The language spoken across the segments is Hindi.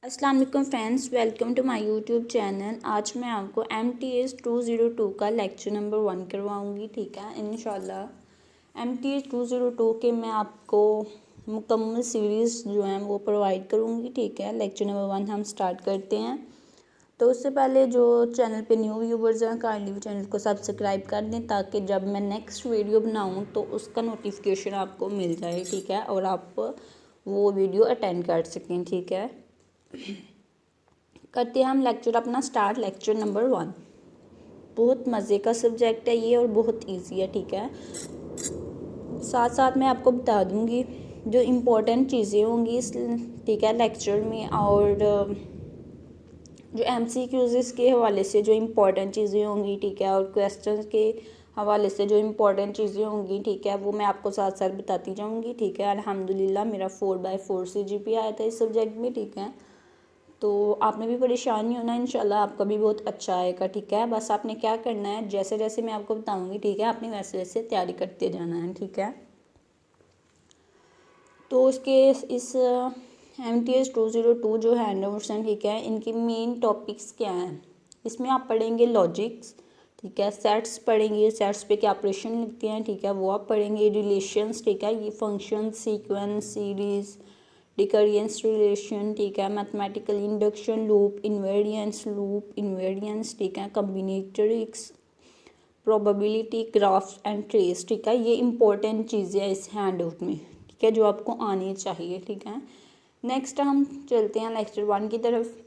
अस्सलाम वालेकुम friends, welcome to my YouTube channel. आज मैं आपको MTS 202 का लेक्चर नंबर 1 करवाऊंगी। ठीक है, इंशाल्लाह MTS 202 के मैं आपको मुकम्मल सीरीज़ जो है वो प्रोवाइड करूंगी। ठीक है, लेक्चर नंबर 1 हम स्टार्ट करते हैं। तो उससे पहले जो चैनल पे न्यू व्यूवर्स हैं, काइंडली चैनल को सब्सक्राइब कर दें ताकि जब मैं नेक्स्ट वीडियो बनाऊँ तो उसका नोटिफिकेशन आपको मिल जाए। ठीक है, और आप वो वीडियो अटेंड कर सकें। ठीक है, करते हैं हम लेक्चर अपना स्टार्ट। लेक्चर नंबर 1 बहुत मज़े का सब्जेक्ट है ये और बहुत इजी है। ठीक है, साथ साथ मैं आपको बता दूंगी जो इम्पोर्टेंट चीज़ें होंगी इस ठीक है लेक्चर में, और जो MCQs के हवाले से जो इम्पोर्टेंट चीज़ें होंगी। ठीक है, और क्वेश्चन के हवाले से जो इम्पोर्टेंट चीज़ें होंगी। ठीक है, वो मैं आपको साथ साथ बताती जाऊँगी। ठीक है, अल्हम्दुलिल्लाह मेरा 4/4 CGPA आया था इस सब्जेक्ट में। ठीक है, तो आपने भी परेशान नहीं होना, इंशाल्लाह आपका भी बहुत अच्छा आएगा। ठीक है, बस आपने क्या करना है, जैसे जैसे मैं आपको बताऊंगी ठीक है, आपने वैसे वैसे तैयारी करते जाना है। ठीक है, तो उसके इस MTS 202 जो हैंडआउट्स हैं, ठीक है, इनकी मेन टॉपिक्स क्या हैं। इसमें आप पढ़ेंगे लॉजिक्स। ठीक है, सेट्स पढ़ेंगे, सेट्स पे क्या ऑपरेशन लिखते हैं। ठीक है, वो आप पढ़ेंगे। रिलेशंस, ठीक है, ये फंक्शन, सीक्वेंस, सीरीज, डिकरियंस रिलेशन। ठीक है, मैथमेटिकल इंडक्शन, लूप, इन्वेरियंस। ठीक है, कम्बिनेटरिक्स, प्रोबेबिलिटी, ग्राफ्स एंड ट्रेस। ठीक है, ये इंपॉर्टेंट चीज़ें हैं इस हैंडआउट में। ठीक है, जो आपको आनी चाहिए। ठीक है, नेक्स्ट हम चलते हैं लेक्चर 1 की तरफ।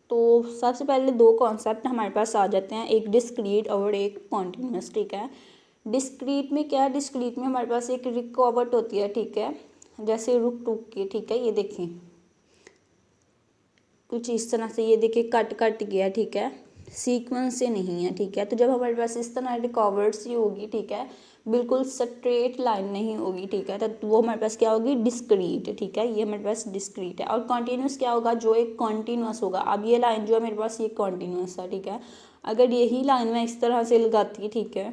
तो सबसे पहले दो कॉन्सेप्ट हमारे पास आ जाते हैं, एक डिस्क्रीट और एक कॉन्टीन्यूस। ठीक है, डिस्क्रीट में क्या है, डिस्क्रीट में हमारे पास एक रिकॉवर्ट होती है। ठीक है, जैसे रुक टुक के। ठीक है, ये देखें कुछ इस तरह से, ये देखिए कट कट गया। ठीक है, सीक्वेंस से नहीं है। ठीक है, तो जब हमारे पास इस तरह रिकॉवर्ड सी होगी, ठीक है, बिल्कुल स्ट्रेट लाइन नहीं होगी। ठीक है, तो वो हमारे पास क्या होगी, डिस्क्रीट। ठीक है, ये हमारे पास डिस्क्रीट है। और कॉन्टीन्यूस क्या होगा, जो एक कॉन्टीन्यूस होगा। अब ये लाइन जो है मेरे पास, ये कॉन्टीन्यूस है। ठीक है, अगर यही लाइन मैं इस तरह से लगाती, ठीक है,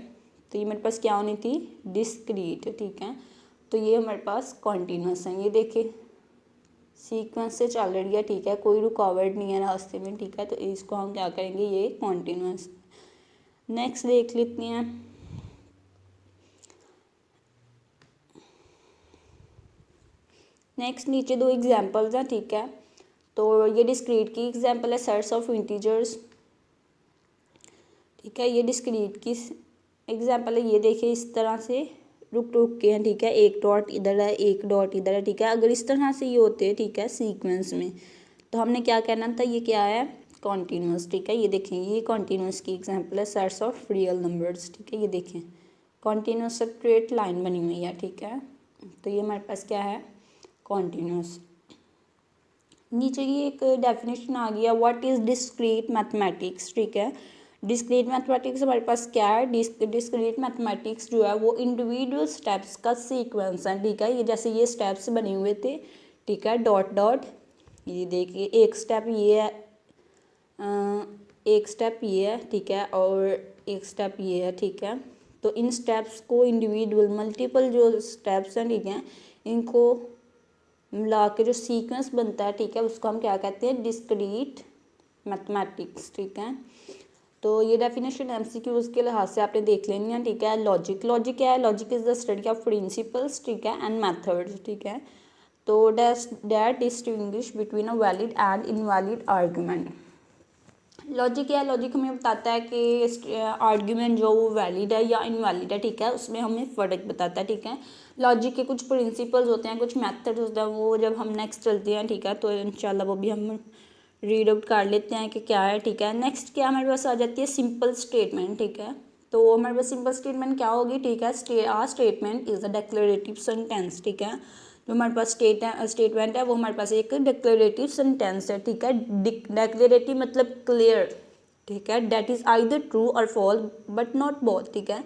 तो ये मेरे पास क्या होनी थी, डिस्क्रीट। ठीक है, तो ये हमारे पास कॉन्टीन्यूस है। ये देखिए सीक्वेंस से चल रही है। ठीक है, कोई रुकावट नहीं है रास्ते में। ठीक है, तो इसको हम क्या करेंगे, ये कॉन्टीन्यूस। नेक्स्ट देख लेते हैं। नेक्स्ट नीचे दो एग्जांपल्स हैं। ठीक है, तो ये डिस्क्रीट की एग्जांपल है, सेट्स ऑफ इंटीजर्स। ठीक है, ये डिस्क्रीट की एग्जांपल है। ये देखिए इस तरह से रुक रुक के हैं। ठीक है, एक डॉट इधर है, एक डॉट इधर है। ठीक है, अगर इस तरह से ये होते हैं, ठीक है, सीक्वेंस में, तो हमने क्या कहना था, ये क्या है, कॉन्टीन्यूस। ठीक है, ये देखें ये कॉन्टीन्यूस की एग्जांपल है, सेट्स ऑफ रियल नंबर्स। ठीक है, ये देखें कॉन्टीन्यूस स्ट्रेट लाइन बनी हुई है। ठीक है, तो ये हमारे पास क्या है, कॉन्टीन्यूस। नीचे ये एक डेफिनेशन आ गया, व्हाट इज़ डिस्क्रीट मैथमेटिक्स। ठीक है, डिस्क्रीट मैथमेटिक्स हमारे पास क्या है, डिस्क्रीट मैथमेटिक्स जो है वो इंडिविजुअल स्टेप्स का सीक्वेंस है। ठीक है, ये जैसे ये स्टेप्स बने हुए थे। ठीक है, डॉट डॉट, ये देखिए एक स्टेप ये है, एक स्टेप ये है। ठीक है, और एक स्टेप ये है। ठीक है, तो इन स्टेप्स को इंडिविजुअल मल्टीपल जो स्टेप्स हैं, ठीक है, इनको मिला के जो सीक्वेंस बनता है, ठीक है, उसको हम क्या कहते हैं, डिस्क्रीट मैथमेटिक्स। ठीक है, तो ये डेफिनेशन MCQs के लिहाज से आपने देख लेनी है। ठीक है, लॉजिक, लॉजिक क्या है, logic is the study of principles. ठीक है, एंड मेथड्स। ठीक है, तो that distinguish between a valid and invalid argument. Logic क्या है, लॉजिक हमें बताता है कि आर्ग्यूमेंट जो वो वैलिड है या इनवैलिड है। ठीक है, उसमें हमें फ़र्क बताता है। ठीक है, लॉजिक के कुछ प्रिंसिपल्स होते हैं, कुछ मेथड्स होते हैं, वो जब हम नेक्स्ट चलते हैं, ठीक है, तो इंशाल्लाह वो भी हम रीड आउट कर लेते हैं कि क्या है। ठीक है, नेक्स्ट क्या हमारे पास आ जाती है, सिंपल स्टेटमेंट। ठीक है, तो हमारे पास सिंपल स्टेटमेंट क्या होगी, ठीक है, statement is a declarative sentence. ठीक है, जो हमारे पास स्टेटमेंट है वो हमारे पास एक डिक्लेरेटिव सेंटेंस है। ठीक है, डिक्लेरेटिव मतलब क्लियर। ठीक है, दैट इज़ आइदर ट्रू और फॉल्स बट नॉट बोथ। ठीक है,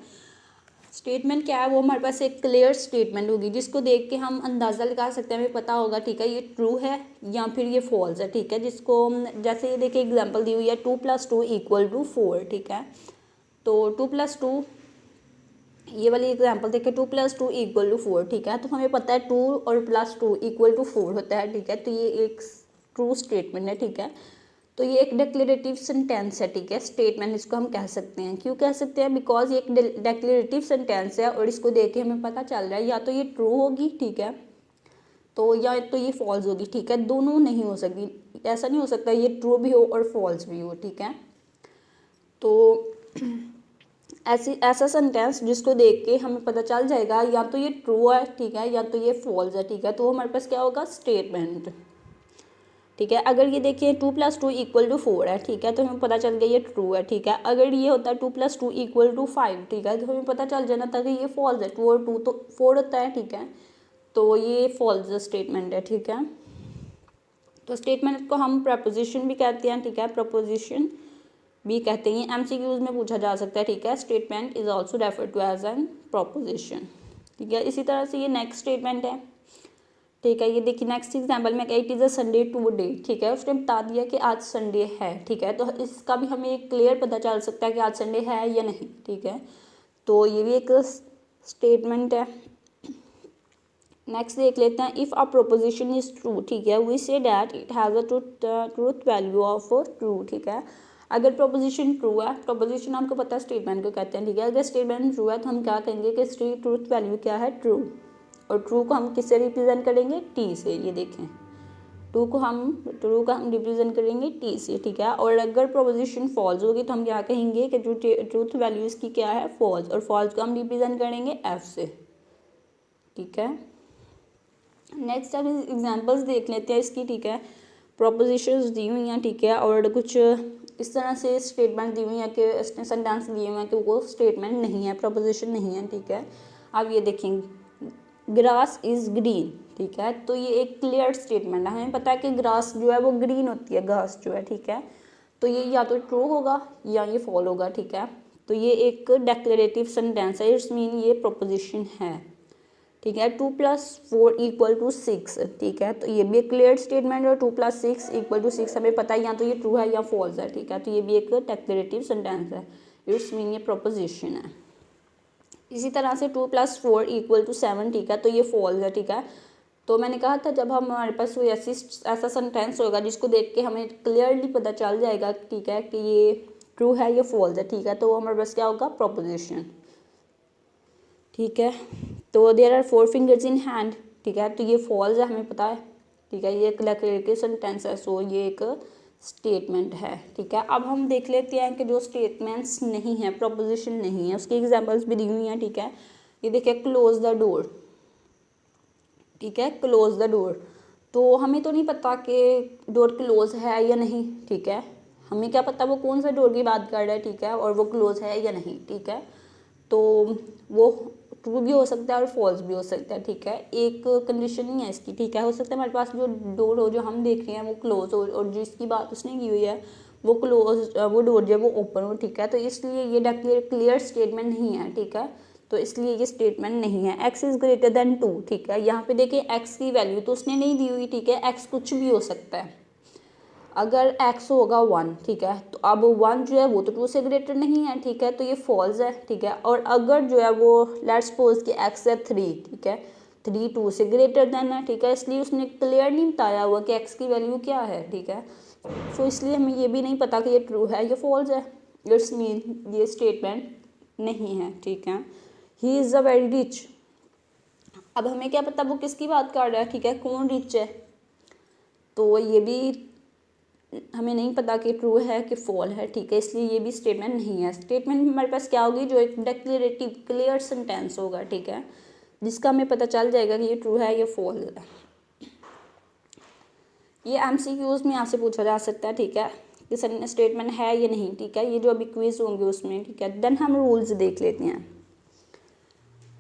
स्टेटमेंट क्या है, वो हमारे पास एक क्लियर स्टेटमेंट होगी जिसको देख के हम अंदाज़ा लगा सकते हैं, हमें पता होगा, ठीक है, ये ट्रू है या फिर ये फॉल्स है। ठीक है, जिसको जैसे ये देखिए एग्जांपल दी हुई है, 2 + 2 = 4। ठीक है, तो 2 + 2 ये वाली एग्जांपल देखिए 2 + 2 = 4, ठीक है। तो हमें पता है 2 और +2 = 4 होता है, ठीक है। तो ये एक ट्रू स्टेटमेंट है, ठीक है। तो ये एक डिक्लेरेटिव सेंटेंस है, ठीक है। स्टेटमेंट इसको हम कह सकते हैं। क्यों कह सकते हैं? बिकॉज ये एक डिक्लेरेटिव सेंटेंस है और इसको देख के हमें पता चल रहा है या तो ये ट्रू होगी, ठीक है, तो या तो ये फॉल्स होगी, ठीक है। दोनों नहीं हो सकती, ऐसा नहीं हो सकता ये ट्रू भी हो और फॉल्स भी हो, ठीक है। तो ऐसा सेंटेंस जिसको देख के हमें पता चल जाएगा या तो ये ट्रू है, ठीक है, या तो ये फॉल्स है, ठीक है। तो हमारे पास क्या होगा? स्टेटमेंट, ठीक है। अगर ये देखिए 2 + 2 = 4 है, ठीक है, तो हमें पता चल गया ये ट्रू है, ठीक है। अगर ये होता है 2 + 2 = 5, ठीक है, तो हमें पता चल जाना था कि ये फॉल्स है। 2 और 2 तो 4 होता है, ठीक है, तो ये फॉल्स स्टेटमेंट है, ठीक है। तो स्टेटमेंट को हम प्रपोजिशन भी कहते हैं, ठीक है, प्रपोजिशन भी कहते हैं। एमसीक्यूज में पूछा जा सकता है, ठीक है। Statement is also refer to as an proposition, ठीक है। इसी तरह से ये नेक्स्ट स्टेटमेंट है, ठीक है। ये देखिए नेक्स्ट एग्जाम्पल में क्या, it is a Sunday today, ठीक है, उसने बता दिया कि आज संडे है, ठीक है। तो इसका भी हमें क्लियर पता चल सकता है कि आज संडे है या नहीं, ठीक है। तो ये भी एक स्टेटमेंट है। नेक्स्ट देख लेते हैं, if a proposition is true, ठीक है, we say that it has a truth value of true, ठीक है। अगर प्रोपोजिशन ट्रू है, प्रोपोजिशन आपको पता है स्टेटमेंट को कहते हैं, ठीक है। अगर स्टेटमेंट ट्रू है तो हम क्या कहेंगे कि इसकी ट्रूथ वैल्यू क्या है? ट्रू। और ट्रू को हम किससे रिप्रेजेंट करेंगे? टी से। ये देखें, ट्रू को हम रिप्रेजेंट करेंगे टी से, ठीक है। और अगर प्रोपोजिशन फॉल्स होगी तो हम क्या कहेंगे कि जो ट्रूथ वैल्यू इसकी क्या है? फॉल्स। और फॉल्स को हम रिप्रेजेंट करेंगे एफ से, ठीक है। नेक्स्ट अब एग्जांपल्स देख लेते हैं इसकी, ठीक है। प्रोपोजिशंस दी हुई हैं, ठीक है, और कुछ इस तरह से स्टेटमेंट दी हुई हैं कि इसने सेंटेंस दिए हुए हैं कि वो स्टेटमेंट नहीं है, प्रोपोजिशन नहीं है, ठीक है। अब ये देखेंगे, ग्रास इज़ ग्रीन, ठीक है, तो ये एक क्लियर स्टेटमेंट है। हमें पता है कि ग्रास जो है वो ग्रीन होती है, घास जो है, ठीक है। तो ये या तो ट्रू होगा या ये फॉल होगा, ठीक है। तो ये एक डेक्लेरेटिव सेंटेंस है, इट्स मीन ये प्रोपोजिशन है, ठीक है। 2 + 4 = 6, ठीक है। तो ये भी एक क्लियर स्टेटमेंट है। 2 + 6 = 6 हमें पता है या तो ये ट्रू है या फॉल्स है, ठीक है। तो ये भी एक डेक्लेरेटिव सेंटेंस है, इट्स मीन ये प्रोपोजिशन है। इसी तरह से 2 + 4 = 7, ठीक है, तो ये फॉल्स है, ठीक है। तो मैंने कहा था जब हमारे पास कोई ऐसा सेंटेंस होगा जिसको देख के हमें क्लियरली पता चल जाएगा, ठीक है, कि ये ट्रू है या फॉल्स है, ठीक है, तो हमारे पास क्या होगा? प्रोपोजिशन, ठीक है। तो there are 4 fingers in hand, ठीक है, तो ये फॉल्स है, हमें पता है, ठीक है। ये एक डेक्लेरेटिव सेंटेंस है, सो ये एक स्टेटमेंट है, ठीक है। अब हम देख लेते हैं कि जो स्टेटमेंट्स नहीं है, प्रोपोजिशन नहीं है, उसकी एग्जांपल्स भी दी हुई हैं, ठीक है। ये देखिए, क्लोज द डोर, ठीक है, क्लोज द डोर। तो हमें तो नहीं पता कि डोर क्लोज है या नहीं, ठीक है। हमें क्या पता वो कौन सा डोर की बात कर रहा है, ठीक है, और वो क्लोज है या नहीं, ठीक है। तो वो ट्रू भी हो सकता है और फॉल्स भी हो सकता है, ठीक है। एक कंडीशन नहीं है इसकी, ठीक है। हो सकता है हमारे पास जो डोर हो, जो हम देख रहे हैं, वो क्लोज हो और जिसकी बात उसने की हुई है वो डोर जो है वो ओपन हो, ठीक है। तो इसलिए ये क्लियर स्टेटमेंट नहीं है, ठीक है। तो इसलिए ये स्टेटमेंट नहीं है। x इज़ ग्रेटर देन 2, ठीक है। यहाँ पे देखिए x की वैल्यू तो उसने नहीं दी हुई, ठीक है। x कुछ भी हो सकता है। अगर x होगा 1, ठीक है, तो अब 1 जो है वो तो 2 से ग्रेटर नहीं है, ठीक है, तो ये फॉल्स है, ठीक है। और अगर जो है वो लेट्स सपोज कि x है 3, ठीक है, 3 2 से ग्रेटर देन है, ठीक है, इसलिए उसने क्लियर नहीं बताया हुआ कि x की वैल्यू क्या है, ठीक है। तो इसलिए हमें ये भी नहीं पता कि ये ट्रू है या फॉल्स है, इट्स मीन ये स्टेटमेंट नहीं है, ठीक है। He is a very rich, अब हमें क्या पता वो किसकी बात कर रहा है, ठीक है, कौन रिच है। तो ये भी हमें नहीं पता कि ट्रू है कि फॉल है, ठीक है, इसलिए ये भी स्टेटमेंट नहीं है। स्टेटमेंट हमारे पास क्या होगी? जो एक डेक्लेरेटिव क्लियर सेंटेंस होगा, ठीक है, जिसका हमें पता चल जाएगा कि ये ट्रू है या फॉल है। ये एमसीक्यूज में आपसे पूछा जा सकता है, ठीक है, कि स्टेटमेंट है या नहीं, ठीक है। ये जो अभी क्विज होंगे उसमें, ठीक है। देन हम रूल्स देख लेते हैं।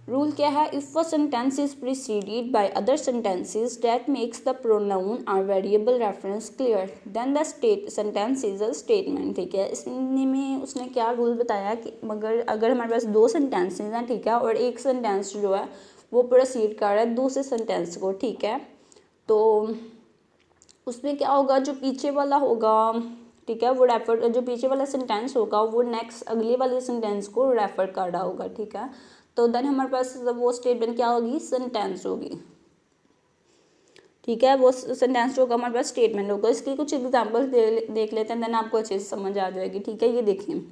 रूल क्या है? If a sentence is preceded by other sentences that makes the pronoun और variable reference clear then the sentence is a statement, ठीक है। इसमें उसने क्या रूल बताया कि अगर हमारे पास 2 सेंटेंसेज हैं, ठीक है, और एक सेंटेंस जो है वो प्रोसीड कर रहा है दूसरे सेंटेंस को, ठीक है, तो उसमें क्या होगा? जो पीछे वाला होगा, ठीक है, वो जो पीछे वाला सेंटेंस होगा वो नेक्स्ट अगले वाले सेंटेंस को रेफर कर रहा होगा, ठीक है। तो देन हमारे पास वो स्टेटमेंट क्या होगी, सेंटेंस होगी। ठीक है, वो सेंटेंस होगा हमारे पास स्टेटमेंट होगा। इसकी कुछ एग्जांपल्स देख लेते हैं, देन आपको अच्छे से समझ आ जाएगी। ठीक है, ये देखिए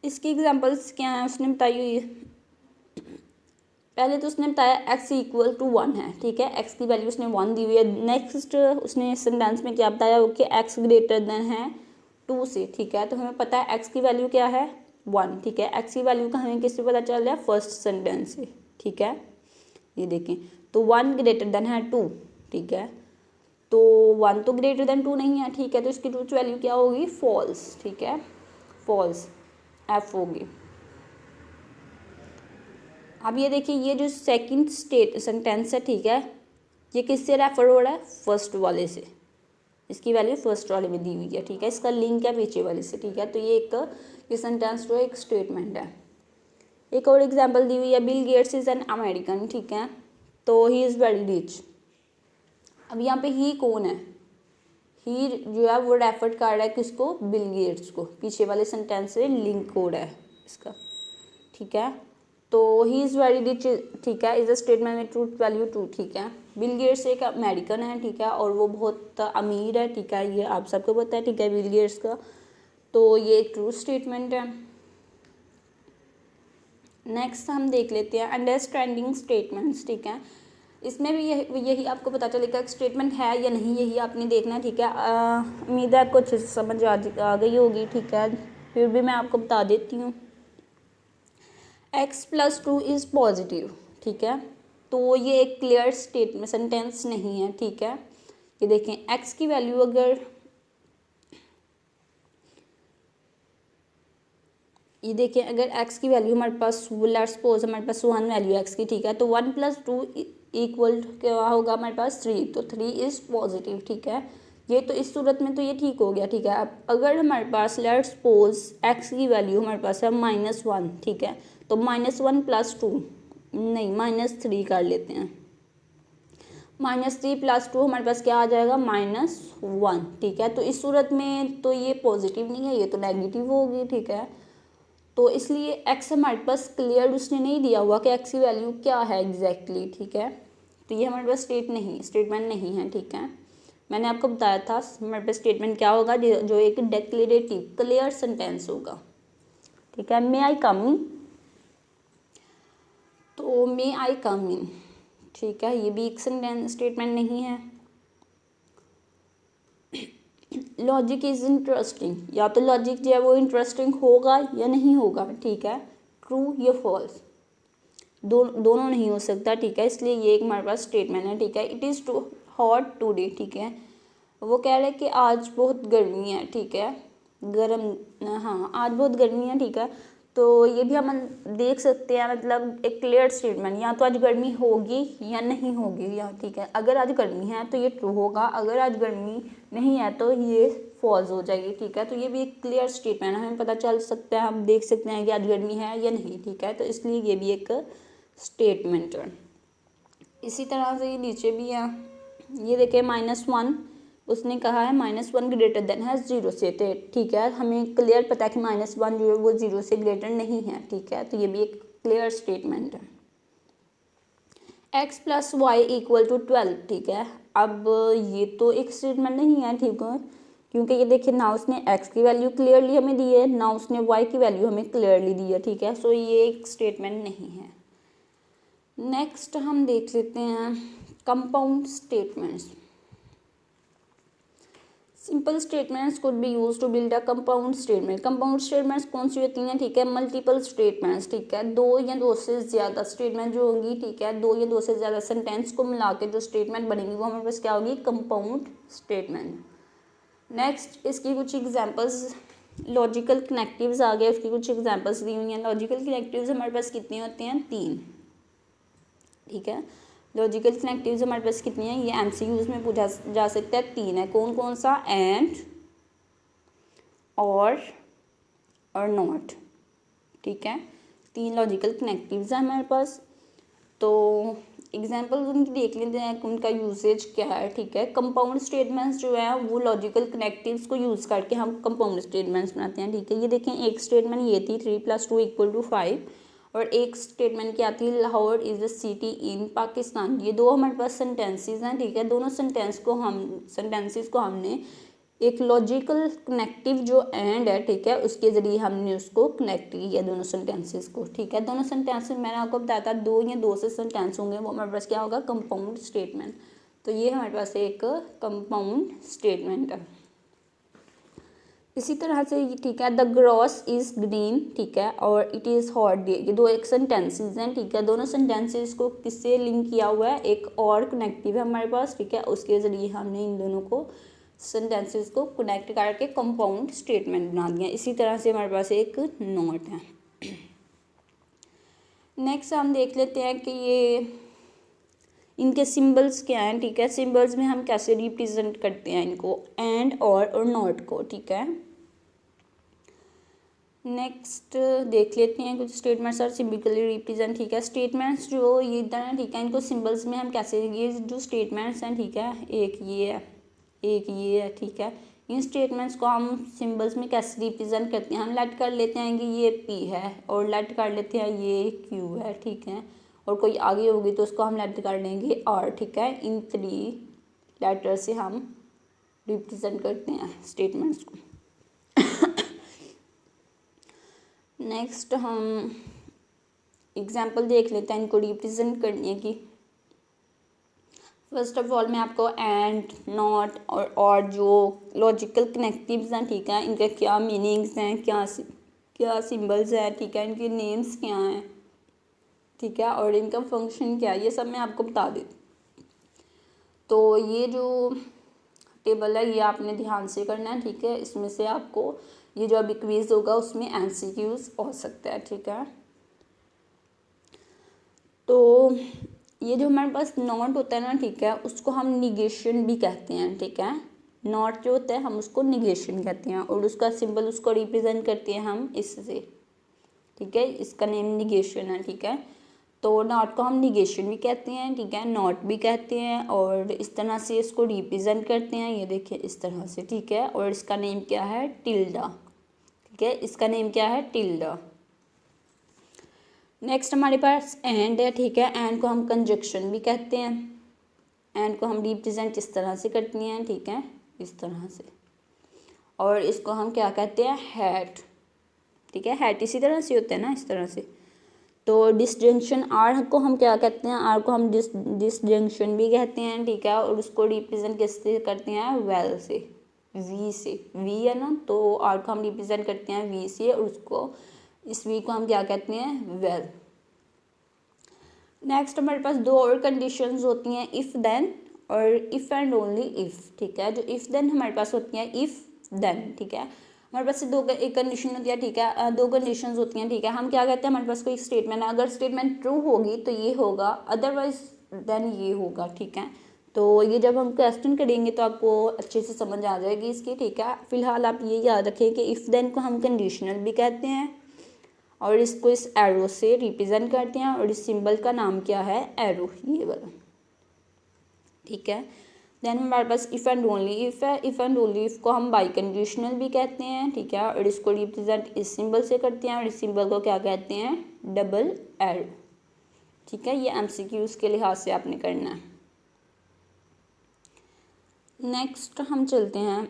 इसकी एग्जांपल्स क्या है उसने बताई हुई है। पहले तो उसने बताया x इक्वल टू 1 है। ठीक है, x की वैल्यू उसने 1 दी हुई है। नेक्स्ट उसने सेंटेंस में क्या बताया कि x ग्रेटर देन है 2 से। ठीक है, तो हमें पता है x की वैल्यू क्या है 1। ठीक है, x की वैल्यू का हमें किससे पता चल रहा है, फर्स्ट सेंटेंस से। ठीक है, ये देखें तो 1 ग्रेटर देन है 2। ठीक है, तो 1 तो ग्रेटर देन 2 नहीं है। ठीक है, तो इसकी ट्रूथ वैल्यू क्या होगी, फॉल्स। ठीक है, फॉल्स f होगी। अब ये देखिए ये जो सेकंड सेंटेंस है, ठीक है, ये किससे रेफर हो रहा है, फर्स्ट वाले से। इसकी वैल्यू फर्स्ट वाले में दी हुई है। ठीक है, इसका लिंक है पीछे वाले से। ठीक है, तो ये सेंटेंस जो है एक स्टेटमेंट है। एक और एग्जांपल दी हुई है, Bill Gates is an American. ठीक है, तो ही इज़ वेरी रिच। अब यहाँ पे ही कौन है, ही जो है वो रेफर कर रहा है किसको, बिल गेट्स को। पीछे वाले सेंटेंस से लिंक हो रहा है इसका। ठीक है, तो ही इज़ वेरी रिच, ठीक है, इज़ अ स्टेटमेंट में ट्रूथ वैल्यू 2। ठीक है, बिल गेट्स एक अमेरिकन है। ठीक है, और वो बहुत अमीर है। ठीक है, ये आप सबको पता है। ठीक है, बिल गेट्स का, तो ये एक ट्रू स्टेटमेंट है। नेक्स्ट हम देख लेते हैं अंडरस्टैंडिंग स्टेटमेंट्स। ठीक है, इसमें भी यही आपको पता चलेगा स्टेटमेंट है या नहीं, यही आपने देखना है। ठीक है, उम्मीद है आपको अच्छे से समझ आ गई होगी। ठीक है, फिर भी मैं आपको बता देती हूँ। x+2 is positive. ठीक है, तो ये एक क्लियर स्टेटमेंट सेंटेंस नहीं है। ठीक है, ये देखें x की वैल्यू अगर ये देखिए अगर x की वैल्यू हमारे पास, लेट्स सपोज हमारे पास 1 वैल्यू x की। ठीक है, तो 1+2 इक्वल क्या होगा हमारे पास 3, तो 3 इज़ पॉजिटिव। ठीक है, ये तो इस सूरत में तो ये ठीक हो गया। ठीक है, अब अगर हमारे पास लेट्स सपोज x की वैल्यू हमारे पास है -1। ठीक है, तो -1+2 नहीं -3 कर लेते हैं। -3+2 हमारे पास क्या आ जाएगा, -1। ठीक है, तो इस सूरत में तो ये पॉजिटिव नहीं है, ये तो नेगेटिव होगी। ठीक है, तो इसलिए x हमारे पास क्लियर उसने नहीं दिया हुआ कि x की वैल्यू क्या है एग्जैक्टली। ठीक है, तो ये हमारे पास स्टेटमेंट नहीं है। ठीक है, मैंने आपको बताया था हमारे पास स्टेटमेंट क्या होगा, जो एक डिक्लेरेटिव क्लियर सेंटेंस होगा। ठीक है, मे आई कम इन, तो मे आई कम इन। ठीक है, ये भी एक स्टेटमेंट नहीं है। लॉजिक इज़ इंटरेस्टिंग, या तो लॉजिक जो है वो इंटरेस्टिंग होगा या नहीं होगा। ठीक है, ट्रू या फॉल्स, दोनों नहीं हो सकता। ठीक है, इसलिए ये एक हमारे पास स्टेटमेंट है। ठीक है, it is too hot today. ठीक है, वो कह रहे हैं कि आज बहुत गर्मी है। ठीक है, हाँ आज बहुत गर्मी है। ठीक है, तो ये भी हम देख सकते हैं, मतलब एक क्लियर स्टेटमेंट, या तो आज गर्मी होगी या नहीं होगी। या ठीक है, अगर आज गर्मी है तो ये ट्रू होगा, अगर आज गर्मी नहीं है तो ये फॉल्स हो जाएगी। ठीक है, तो ये भी एक क्लियर स्टेटमेंट है, हमें पता चल सकता है, हम देख सकते हैं कि आज गर्मी है या नहीं। ठीक है, तो इसलिए ये भी एक स्टेटमेंट है। इसी तरह से ये नीचे भी है, ये देखिए -1 उसने कहा है -1 ग्रेटर देन है 0 से। तो ठीक है, हमें क्लियर पता है कि -1 जो है वो 0 से ग्रेटर नहीं है। ठीक है, तो ये भी एक क्लियर स्टेटमेंट है। x+y equal to 12। ठीक है, अब ये तो एक स्टेटमेंट नहीं है। ठीक है, क्योंकि ये देखिए ना उसने x की वैल्यू क्लियरली हमें दी है, ना उसने y की वैल्यू हमें क्लियरली दी है। ठीक है, सो ये एक स्टेटमेंट नहीं है। नेक्स्ट हम देख लेते हैं compound statements. Simple statements could be use to build a compound statement. Compound statements कौन सी होती हैं, ठीक है, मल्टीपल स्टेटमेंट्स। ठीक है, दो या दो से ज़्यादा स्टेटमेंट जो होंगी। ठीक है, दो या दो से ज़्यादा सेंटेंस को मिला के जो स्टेटमेंट बनेगी वो हमारे पास क्या होगी, कंपाउंड स्टेटमेंट। नेक्स्ट इसकी कुछ एग्जांपल्स, लॉजिकल कनेक्टिव्स आ गए, उसकी कुछ एग्जांपल्स दी हुई हैं। लॉजिकल कनेक्टिव्स हमारे पास कितने होते हैं, 3। ठीक है, लॉजिकल कनेक्टिव्स हमारे पास कितनी है, ये एमसीक्यूज में पूछा जा सकता है। 3 है, कौन कौन सा, एंड, और नॉट। ठीक है, 3 लॉजिकल कनेक्टिव्स हैं हमारे पास। तो एग्जांपल्स उनकी देख लेते हैं, उनका यूसेज क्या है। ठीक है, कंपाउंड स्टेटमेंट्स जो है वो लॉजिकल कनेक्टिव्स को यूज़ करके हम कंपाउंड स्टेटमेंट्स बनाते हैं। ठीक है, ये देखें एक स्टेटमेंट ये थी 3+2 = 5, और एक स्टेटमेंट क्या थी, Lahore is the city in Pakistan. ये दो हमारे पास सेंटेंसेस हैं, ठीक है। दोनों सेंटेंसेस को हमने एक लॉजिकल कनेक्टिव जो एंड है, ठीक है, उसके ज़रिए हमने उसको कनेक्ट किया दोनों सेंटेंसेस को, ठीक है। दोनों सेंटेंसेस मैंने आपको बताया था दो या दो से सेंटेंस होंगे, वो हमारे पास क्या होगा, कंपाउंड स्टेटमेंट। तो ये हमारे पास एक कंपाउंड स्टेटमेंट है। इसी तरह से, ठीक है, द ग्रॉस इज़ ग्रीन, ठीक है, और इट इज़ हॉट डे। ये दो एक सेंटेंसेस हैं, ठीक है। दोनों सेंटेंसेस को किससे लिंक किया हुआ है, एक और कनेक्टिव है हमारे पास, ठीक है, उसके ज़रिए हमने इन दोनों को सेंटेंसेस को कनेक्ट करके कंपाउंड स्टेटमेंट बना दिया। इसी तरह से हमारे पास एक नोट है। नेक्स्ट हम देख लेते हैं कि ये इनके सिंबल्स क्या हैं, ठीक है। सिंबल्स में हम कैसे रिप्रेजेंट करते हैं इनको, एंड और नॉट को, ठीक है। नेक्स्ट देख लेते हैं कुछ स्टेटमेंट्स आर सिंबलिकली रिप्रेजेंट, ठीक है। स्टेटमेंट्स जो ये इधर हैं, ठीक है, इनको सिंबल्स में हम कैसे, ये जो स्टेटमेंट्स हैं, ठीक है, एक ये है, ठीक है। इन स्टेटमेंट्स को हम सिंबल्स में कैसे रिप्रेजेंट करते हैं, हम लेट कर लेते हैं कि ये P है, और लेट कर लेते हैं ये Q है, ठीक है, और कोई आगे होगी तो उसको हम लेट कर लेंगे R, ठीक है। इन 3 लेटर से हम रिप्रेजेंट करते हैं स्टेटमेंट्स को। नेक्स्ट हम एग्जाम्पल देख लेते हैं इनको रिप्रेजेंट करने की। फर्स्ट ऑफ ऑल मैं आपको एंड, नॉट और जो लॉजिकल कनेक्टिव्स हैं, ठीक है, इनके क्या मीनिंग्स हैं, क्या सिंबल्स हैं, ठीक है, इनके नेम्स क्या हैं, ठीक है, और इनका फंक्शन क्या है, ये सब मैं आपको बता देती। तो ये जो टेबल है ये आपने ध्यान से करना है, ठीक है। इसमें से आपको ये जो अभी क्विज होगा उसमें MCQs हो सकता है, ठीक है। तो ये जो हमारे पास नॉट होता है ना, ठीक है, उसको हम निगेशन भी कहते हैं, ठीक है। नॉट जो होता है हम उसको निगेशन कहते हैं, और उसका सिंबल उसको रिप्रेजेंट करते हैं हम इससे, ठीक है। इसका नेम निगेशन है, ठीक है। तो नॉट को हम निगेशन भी कहते हैं, ठीक है, नॉट भी कहते हैं, और इस तरह से इसको रिप्रेजेंट करते हैं, ये देखिए इस तरह से, ठीक है। और इसका नेम क्या है, टिल्डा, ठीक है, इसका नेम क्या है, टिल्डा। नेक्स्ट हमारे पास एंड है, ठीक है। एंड को हम कंजक्शन भी कहते हैं, एंड को हम रिप्रेजेंट इस तरह से करती हैं, ठीक है, इस तरह से। और इसको हम क्या कहते हैं, हैट, ठीक है, हैट इसी तरह से होता है ना, इस तरह से। तो डिसजंक्शन आर को हम क्या कहते हैं, आर को हम डिसजंक्शन भी कहते हैं, ठीक है। और उसको रिप्रेजेंट किससे करते हैं, वेल से, वी से, वी है ना, तो आर को हम रिप्रेजेंट करते हैं वी से, और उसको इस वी को हम क्या कहते हैं, वेल। नेक्स्ट हमारे पास दो और कंडीशंस होती हैं, इफ़ देन और इफ़ एंड ओनली इफ़, ठीक है। जो इफ़ देन हमारे पास होती हैं, इफ़ देन, ठीक है, हमारे पास एक कंडीशन होती है, ठीक है, दो कंडीशंस होती हैं, ठीक है। हम क्या कहते हैं, हमारे पास कोई स्टेटमेंट है, अगर स्टेटमेंट ट्रू होगी तो ये होगा, अदरवाइज देन ये होगा, ठीक है। तो ये जब हम क्वेश्चन करेंगे तो आपको अच्छे से समझ आ जाएगी इसकी, ठीक है। फिलहाल आप ये याद रखें कि इफ़ देन को हम कंडीशनल भी कहते हैं, और इसको इस एरो से रिप्रेजेंट करते हैं, और इस सिंबल का नाम क्या है, एरो, ये वाला, ठीक है। देन हमारे पास इफ़ एंड ओनली इफ़ है, इफ़ एंड ओनली इफ़ को हम बाई कंडीशनल भी कहते हैं, ठीक है, और इसको रिप्रेजेंट इस सिंबल से करते हैं, और इस सिंबल को क्या कहते हैं, डबल एरो, ठीक है। ये MCQs के लिहाज से आपने करना है। नेक्स्ट हम चलते हैं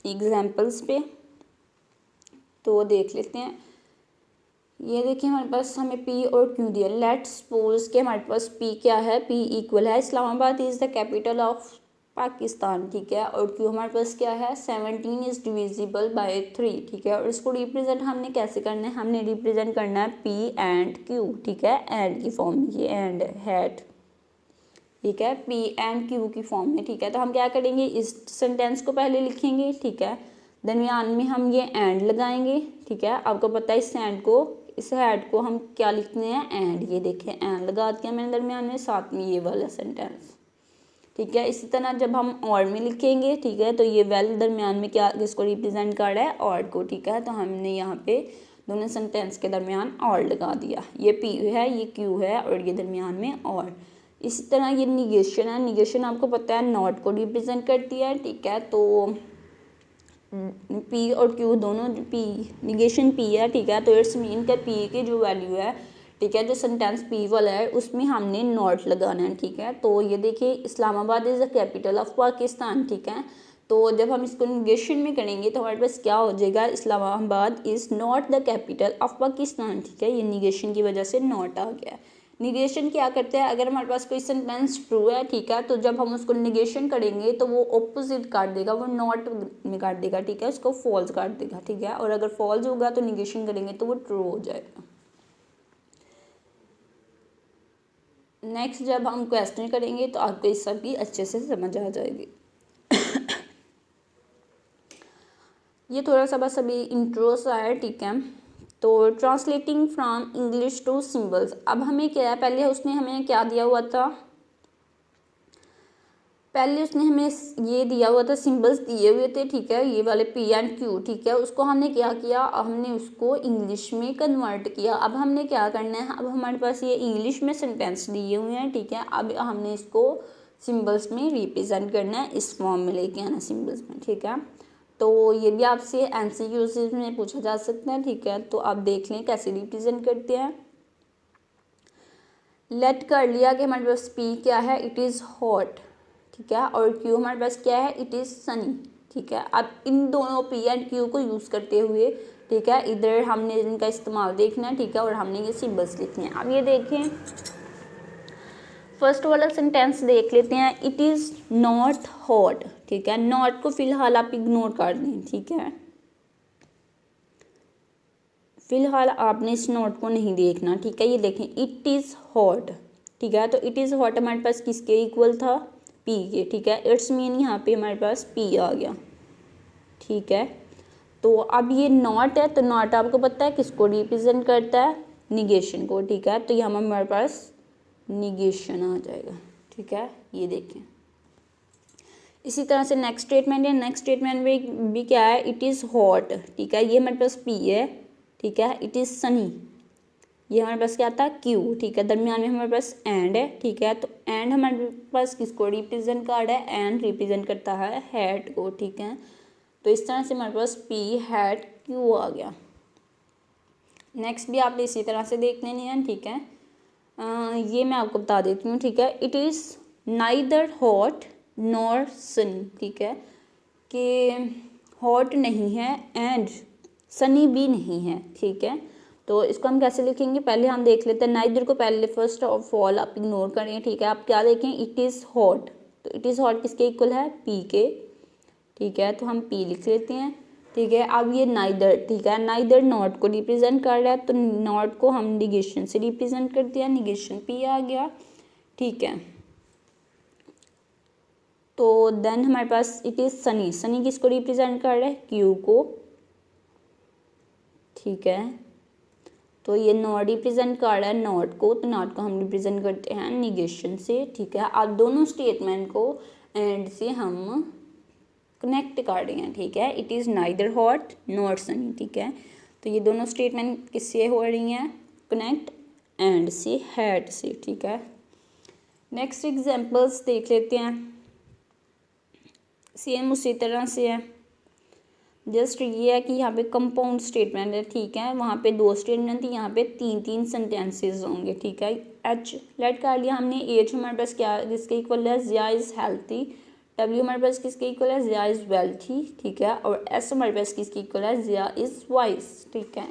एग्जाम्पल्स पे, तो देख लेते हैं। ये देखिए हमारे पास हमें P और Q दिया। लेट्स सपोज कि हमारे पास P क्या है, P इक्वल है Islamabad is the capital of Pakistan, ठीक है, और Q हमारे पास क्या है, 17 इज़ डिविजिबल बाय 3, ठीक है। और इसको रिप्रेजेंट हमने कैसे करना है, हमने रिप्रेजेंट करना है P एंड Q, ठीक है, एंड की फॉर्म में, ये एंड हैट, ठीक है, P एंड Q की फॉर्म में, ठीक है। तो हम क्या करेंगे, इस सेंटेंस को पहले लिखेंगे, ठीक है, दरमियान में हम ये एंड लगाएंगे, ठीक है। आपको पता है इस हैड को हम क्या लिखते हैं, एंड, ये देखिए एंड लगा दिया मैंने दरमियान में, साथ में ये वाला सेंटेंस, ठीक है। इसी तरह जब हम और में लिखेंगे, ठीक है, तो ये वेल दरमियान में क्या किसको रिप्रेजेंट कर रहा है, और को, ठीक है। तो हमने यहाँ पे दोनों सेंटेंस के दरमियान और लगा दिया, ये P है, ये Q है, और ये दरमियान में और। इसी तरह ये निगेशन है, निगेशन आपको पता है नॉट को रिप्रेजेंट करती है, ठीक है। तो पी और क्यू दोनों, पी निगेशन पी है, ठीक है, तो इट्स मीन का पी की जो वैल्यू है, ठीक है, जो सेंटेंस पी वाला है उसमें हमने नॉट लगाना है, ठीक है। तो ये देखिए Islamabad is the capital of Pakistan, ठीक है। तो जब हम इसको निगेशन में करेंगे तो हमारे पास क्या हो जाएगा, Islamabad is not the capital of Pakistan, ठीक है। ये निगेशन की वजह से नॉट आ गया। निगेशन क्या करते हैं, अगर हमारे पास कोई सेंटेंस ट्रू है, ठीक है, तो जब हम उसको निगेशन करेंगे तो वो ऑपोजिट काट देगा, वो नॉट में काट देगा, ठीक है, उसको फॉल्स काट देगा, ठीक है। और अगर फॉल्स होगा तो निगेशन करेंगे तो वो ट्रू हो जाएगा। नेक्स्ट जब हम क्वेश्चन करेंगे तो आपको इस सब की अच्छे से समझ आ जाएगी। ये थोड़ा सा बस अभी इंट्रो सा है, ठीक है। तो translating from English to symbols, अब हमें क्या है, पहले उसने हमें क्या दिया हुआ था, पहले उसने हमें ये दिया हुआ था, सिंबल्स दिए हुए थे, ठीक है, ये वाले पी एंड क्यू, ठीक है। उसको हमने क्या किया, हमने उसको इंग्लिश में कन्वर्ट किया। अब हमने क्या करना है, अब हमारे पास ये इंग्लिश में सेंटेंस दिए हुए हैं, ठीक है, अब हमने इसको सिंबल्स में रिप्रेजेंट करना है, इस फॉर्म में लेके आना सिंबल्स में, ठीक है। तो ये भी आपसे एमसीक्यूज में पूछा जा सकता है, ठीक है। तो आप देख लें कैसे रिप्रेजेंट करते हैं। लेट कर लिया कि हमारे पास पी क्या है, इट इज़ हॉट, ठीक है, और क्यू हमारे पास क्या है, इट इज़ सनी, ठीक है। अब इन दोनों पी एंड क्यू को यूज़ करते हुए, ठीक है, इधर हमने इनका इस्तेमाल देखना है, ठीक है, और हमने ये सिंबल्स लिखने हैं। अब ये देखें, फर्स्ट वाला सेंटेंस देख लेते हैं, इट इज़ नॉट हॉट, ठीक है, नॉट को फिलहाल आप इग्नोर कर दें, ठीक है, फिलहाल आपने इस नोट को नहीं देखना, ठीक है। ये देखें, इट इज़ हॉट, ठीक है, तो इट इज़ हॉट हमारे पास किसके इक्वल था, पी के, ठीक है। इट्स मीन यहाँ पे हमारे पास पी आ गया, ठीक है। तो अब ये नॉट है, तो नॉट आपको पता है किसको रिप्रेजेंट करता है, निगेशन को, ठीक है। तो यहाँ हमारे पास निगेशन आ जाएगा, ठीक है। ये देखें, इसी तरह से नेक्स्ट स्टेटमेंट है, नेक्स्ट स्टेटमेंट में भी क्या है, इट इज़ हॉट, ठीक है, ये हमारे पास पी है, ठीक है। इट इज़ सनी, ये हमारे पास क्या था, क्यू, ठीक है। दरमियान में हमारे पास एंड है, ठीक है। तो एंड हमारे पास किसको रिप्रेजेंट कर रहा है, एंड रिप्रेजेंट करता है हैड को, ठीक है। तो इस तरह से हमारे पास पी हैड क्यू आ गया। नेक्स्ट भी आपने इसी तरह से देख लेने हैं, ठीक है। ये मैं आपको बता देती हूँ, ठीक है। It is neither hot nor Sunny, ठीक है, कि हॉट नहीं है एंड सनी भी नहीं है, ठीक है। तो इसको हम कैसे लिखेंगे, पहले हम देख लेते हैं, नाइदर को पहले फर्स्ट ऑफ ऑल आप इग्नोर करें, ठीक है। आप क्या देखें, इट इज़ हॉट, तो इट इज़ हॉट किसके इक्वल है, पी के, ठीक है। तो हम पी लिख लेते हैं, ठीक है। अब ये नाइदर, ठीक है, नाइदर नॉट को रिप्रेजेंट कर रहा है, तो नॉट को हम निगेशन से रिप्रेजेंट कर दिया, निगेशन पी आ गया, ठीक है। तो देन हमारे पास इट इज़ सनी, सनी किसको रिप्रेजेंट कर रहा है, क्यू को, ठीक है। तो ये नॉट रिप्रेजेंट कर रहा है नॉट को, तो नॉट को हम रिप्रेजेंट करते हैं निगेशन से, ठीक है। अब दोनों स्टेटमेंट को एंड से हम कनेक्ट कर रहे हैं, ठीक है। It is neither hot not Sunny, ठीक है। तो ये दोनों स्टेटमेंट किससे हो रही हैं, कनेक्ट एंड से, हैड से, ठीक है। नेक्स्ट एग्जांपल्स देख लेते हैं, सेम उसी तरह से है, जस्ट ये है कि यहाँ पे कंपाउंड स्टेटमेंट है, ठीक है। वहाँ पे 2 स्टेटमेंट थी, यहाँ पे 3 सेंटेंसेस होंगे, ठीक है। एच लेट कर लिया हमने, एच हमारे पास क्या जिसके इक्वल है, जिया इज़ हेल्थी, डब्ल्यू हमारे पास किसके इक्वल है, जिया इज़ वेल्थी, ठीक है। और एस हमारे पास किसके इक्वल है, जिया इज़ वाइज, ठीक है।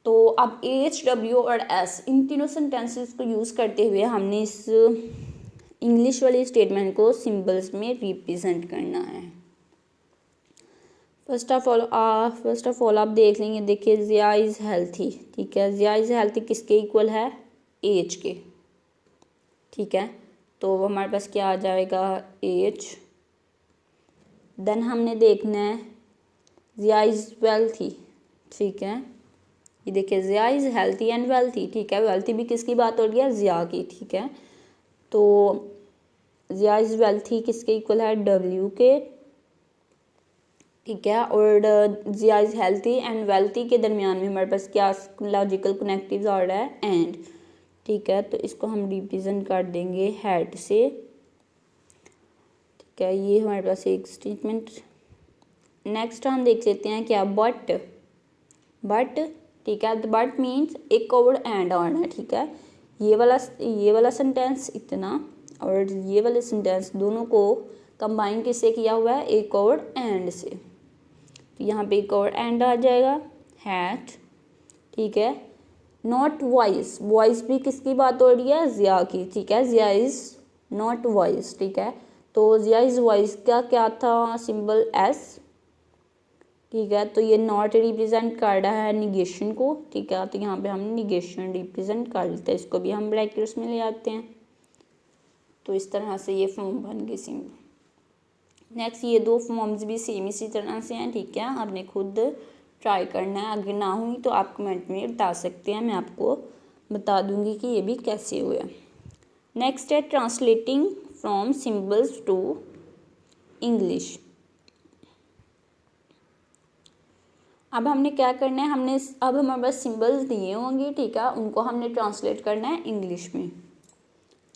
तो अब एच, डब्ल्यू और एस इन तीनों सेंटेंसेस को यूज़ करते हुए हमने इस इंग्लिश वाले स्टेटमेंट को सिंबल्स में रिप्रेजेंट करना है। फर्स्ट ऑफ ऑल आप देख लेंगे, देखिए जिया इज़ हेल्थी, ठीक है। जिया इज़ हेल्थी किसके इक्वल है, एज के, ठीक है। तो हमारे पास क्या आ जाएगा, एज। देन हमने देखना है जिया इज़ वेल्थी, ठीक है। ये देखिए जिया इज़ हेल्थी एंड वेल्थी, ठीक है। वेल्थी भी किसकी बात हो रही है, जिया की, ठीक है। तो जिया इज़ वेल्थी किसके इक्वल है, डब्ल्यू के, ठीक है। और जिया इज़ हेल्थी एंड वेल्थी के दरमियान में हमारे पास क्या लॉजिकल कनेक्टिव्स आ रहा है, एंड, ठीक है। तो इसको हम रिप्रेजेंट कर देंगे हैड से, ठीक है। ये हमारे पास एक स्टेटमेंट नेक्स्ट हम देख लेते हैं क्या, बट। बट ठीक है, बट मीन्स एक वर्ड एंड ऑन है, ठीक है। ये वाला सेंटेंस इतना और ये वाले सेंटेंस दोनों को कंबाइन किससे किया हुआ है, एक वर्ड एंड से। तो यहाँ पे एक वर्ड एंड आ जाएगा, हैट, ठीक है। नॉट वॉइस, वॉइस भी किसकी बात हो रही है, जिया की, ठीक है। जिया इज नॉट वॉइस, ठीक है। तो जिया इज वॉइस का क्या था, सिंबल एस, ठीक है। तो ये नॉट रिप्रेजेंट कर रहा है निगेशन को, ठीक है। तो यहाँ पे हम निगेशन रिप्रेजेंट कर लेते हैं, इसको भी हम ब्रैकेट्स में ले आते हैं। तो इस तरह से ये फॉर्म बन गई सिंबल। नेक्स्ट ये दो फॉर्म्स भी सेम इसी तरह से हैं, ठीक है। आपने खुद ट्राई करना है, अगर ना हुई तो आप कमेंट में बता सकते हैं, मैं आपको बता दूंगी कि ये भी कैसे हुए। नेक्स्ट है translating from symbols to English. अब हमने क्या करना है, अब हमारे पास सिंबल्स दिए होंगे, ठीक है, उनको हमने ट्रांसलेट करना है इंग्लिश में।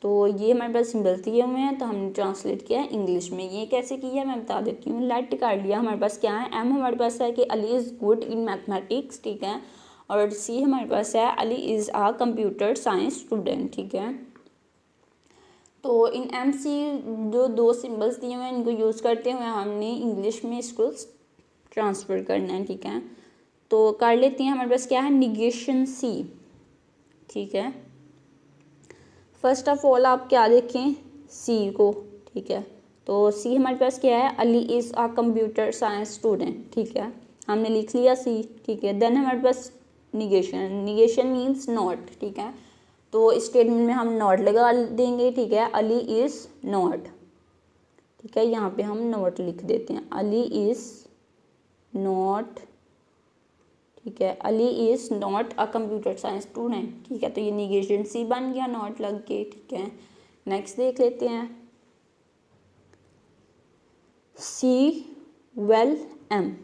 तो ये हमारे पास सिंबल्स दिए हुए हैं, तो हमने ट्रांसलेट किया है इंग्लिश में। ये कैसे किया मैं बता देती हूँ। लेट कर लिया, हमारे पास क्या है, एम हमारे पास है कि Ali is good in mathematics, ठीक है। और सी हमारे पास है Ali is a computer science student, ठीक है। तो इन एम सी जो दो सिंबल्स दिए हुए हैं, इनको यूज़ करते हुए हमने इंग्लिश में इसको ट्रांसफ़र करना है, ठीक है। तो कर लेते हैं, हमारे पास क्या है, निगेशन सी, ठीक है। फर्स्ट ऑफ ऑल आप क्या देखें, सी को, ठीक है। तो सी हमारे पास क्या है, Ali is a computer science student, ठीक है, हमने लिख लिया सी, ठीक है। देन हमारे पास निगेशन, निगेशन मीन्स नॉट, ठीक है। तो स्टेटमेंट में हम नॉट लगा देंगे, ठीक है। अली इज़ नॉट, ठीक है, यहाँ पे हम नॉट लिख देते हैं, अली इज़ नॉट, ठीक है। Ali is not a computer science student, ठीक है। तो ये निगेशन सी बन गया, नॉट लग के, ठीक है। नेक्स्ट देख लेते हैं, सी वेल एम।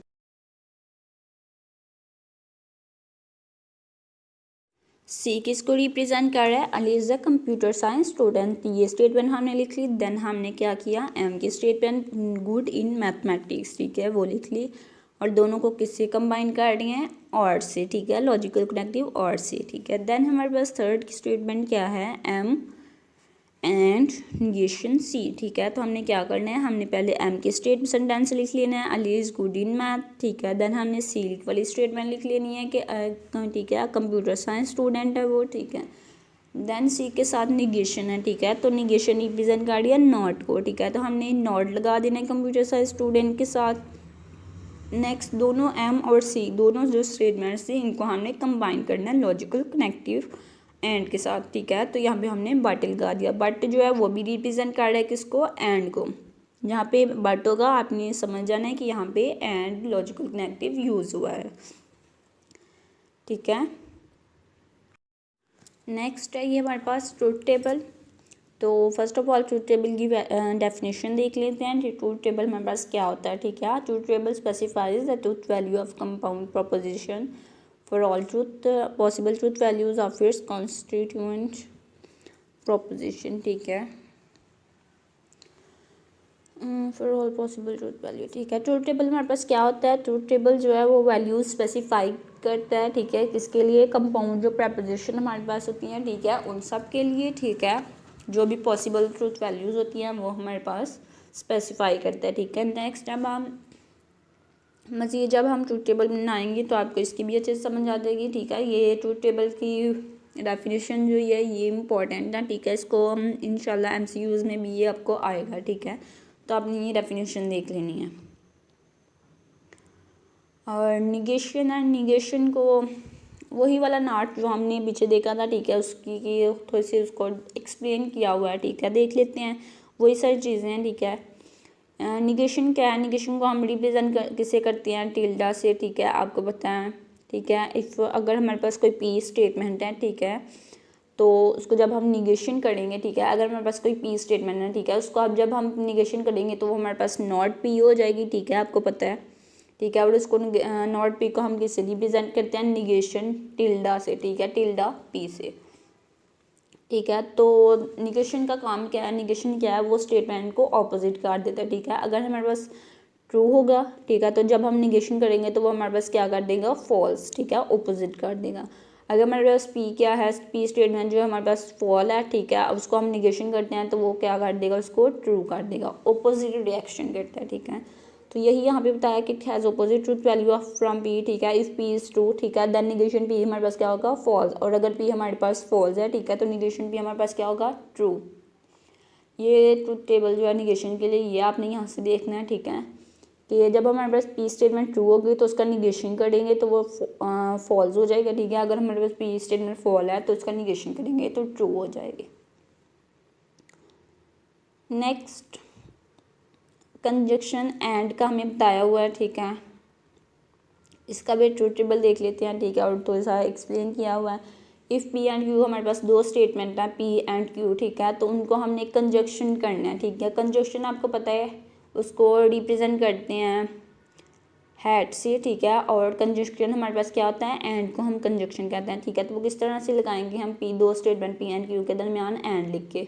सी किसको रिप्रेजेंट कर रहा है, Ali is a computer science student, ये स्टेटमेंट हमने लिख ली। देन हमने क्या किया, एम की स्टेटमेंट गुड इन मैथमेटिक्स, ठीक है, वो लिख ली। और दोनों को किससे कंबाइन कर रही हैं, और से, ठीक है, लॉजिकल कनेक्टिव और से, ठीक है। देन हमारे पास थर्ड स्टेटमेंट क्या है, एम एंड निगेशन सी, ठीक है। तो हमने क्या करना है, हमने पहले एम की स्टेट सेंटेंस लिख लेना है, Ali is good in math, ठीक है। देन हमने सी वाली स्टेटमेंट लिख लेनी है कि ठीक है, कंप्यूटर साइंस स्टूडेंट है वो, ठीक है। देन सी के साथ निगेशन है, ठीक है। तो निगेशन रिप्रेजेंट कर दिया नॉट को, ठीक है। तो हमने नॉट लगा देना है कंप्यूटर साइंस स्टूडेंट के साथ। नेक्स्ट दोनों एम और सी दोनों जो स्टेटमेंट्स थी, इनको हमने कंबाइन करना है लॉजिकल कनेक्टिव एंड के साथ, ठीक है। तो यहाँ पे हमने बट लगा दिया, बट जो है वो भी रिप्रेजेंट कर रहा है किसको, एंड को। जहाँ पे बट होगा आपने समझ जाना है कि यहाँ पे एंड लॉजिकल कनेक्टिव यूज़ हुआ है, ठीक है। नेक्स्ट है ये हमारे पास ट्रूथ टेबल। तो first of all truth table की डेफिनेशन देख लेते हैं। ट्रूथ टेबल हमारे पास क्या होता है, ठीक है। Truth table specifies the truth value of compound proposition for all truth possible truth values of its constituent proposition, ठीक है। For all possible truth value, ठीक है। ट्रूथ टेबल हमारे पास क्या होता है, ट्रूथ टेबल जो है वो वैल्यूज स्पेसिफाई करता है, ठीक है, किसके लिए, कंपाउंड जो प्रपोजिशन हमारे पास होती हैं, ठीक है, उन सब के लिए, ठीक है। जो भी पॉसिबल ट्रूथ वैल्यूज होती हैं वो हमारे पास स्पेसिफाई करता है, ठीक है। नेक्स्ट अब हम मज़ीद जब हम ट्रूथ टेबल बनाएंगे तो आपको इसकी भी अच्छे से समझ आ जाएगी, ठीक है। ये ट्रूथ टेबल की डेफिनेशन जो है ये इम्पोर्टेंट है, ठीक है। इसको हम इंशाल्लाह MCQs में भी ये आपको आएगा, ठीक है। तो आपने ये डेफिनेशन देख लेनी है। और निगेशन एंड निगेशन को वही वाला नाट जो हमने पीछे देखा था, ठीक है, उसकी की थोड़ी सी उसको एक्सप्लेन किया हुआ है, ठीक है, देख लेते हैं। वही सारी चीज़ें हैं, ठीक है। निगेशन क्या है, निगेशन को हम रिप्रेजेंट किसे करते हैं, टिल्डा से, ठीक है, आपको पता है, ठीक है। इफ़ अगर हमारे पास कोई पी स्टेटमेंट है, ठीक है, तो उसको जब हम निगेशन करेंगे, ठीक है, अगर हमारे पास कोई पी स्टेटमेंट है, ठीक है, उसको अब जब हम निगेशन करेंगे तो वो हमारे पास नॉट पी हो जाएगी, ठीक है, आपको पता है, ठीक है। और उसको नॉट पी को हम किससे रिप्रेजेंट करते हैं, निगेशन टिल्डा से, ठीक है, टिल्डा पी से, ठीक है। तो निगेशन का काम क्या है, निगेशन क्या है, वो स्टेटमेंट को ऑपोजिट कर देता है, ठीक है। अगर हमारे पास ट्रू होगा, ठीक है। तो जब हम निगेशन करेंगे तो वो हमारे पास क्या कर देगा, फॉल्स, ठीक है, ऑपोजिट कर देगा। अगर हमारे पास पी क्या है, पी स्टेटमेंट जो हमारे पास फॉल है, ठीक है, अब उसको हम निगेशन करते हैं तो वो क्या कर देगा, उसको ट्रू कर देगा, ऑपोजिट रिएक्शन करता है, ठीक है। तो यही यहाँ पे बताया कि it has opposite truth value of from P, ठीक है, इफ़ पी इज़ ट्रू, ठीक है, देन निगेशन पी हमारे पास क्या होगा, फॉल्स, और अगर पी हमारे पास फॉल्स है, ठीक है, तो निगेशन पी हमारे पास क्या होगा, ट्रू। ये ट्रूथ टेबल जो है निगेशन के लिए ये आपने यहाँ से देखना है, ठीक है, कि जब हमारे पास पी स्टेटमेंट ट्रू होगी तो उसका निगेशन करेंगे तो वो फॉल्स हो जाएगा, ठीक है। अगर हमारे पास पी स्टेटमेंट फॉल है तो उसका निगेशन करेंगे तो ट्रू हो जाएगी। नेक्स्ट कंजक्शन एंड का हमें बताया हुआ है, ठीक है, इसका भी ट्रूथ टेबल देख लेते हैं, ठीक है, और थोड़ा सा एक्सप्लेन किया हुआ है। इफ़ पी एंड क्यू, हमारे पास दो स्टेटमेंट हैं पी एंड क्यू, ठीक है, तो उनको हमने कंजक्शन करना है, ठीक है। कंजक्शन आपको पता है उसको रिप्रेजेंट करते हैं हैट से, ठीक है, और कंजक्शन हमारे पास क्या होता है, एंड को हम कंजक्शन कहते हैं, ठीक है। तो वो किस तरह से लगाएंगे, हम पी दो स्टेटमेंट पी एंड क्यू के दरमियान एंड लिख के,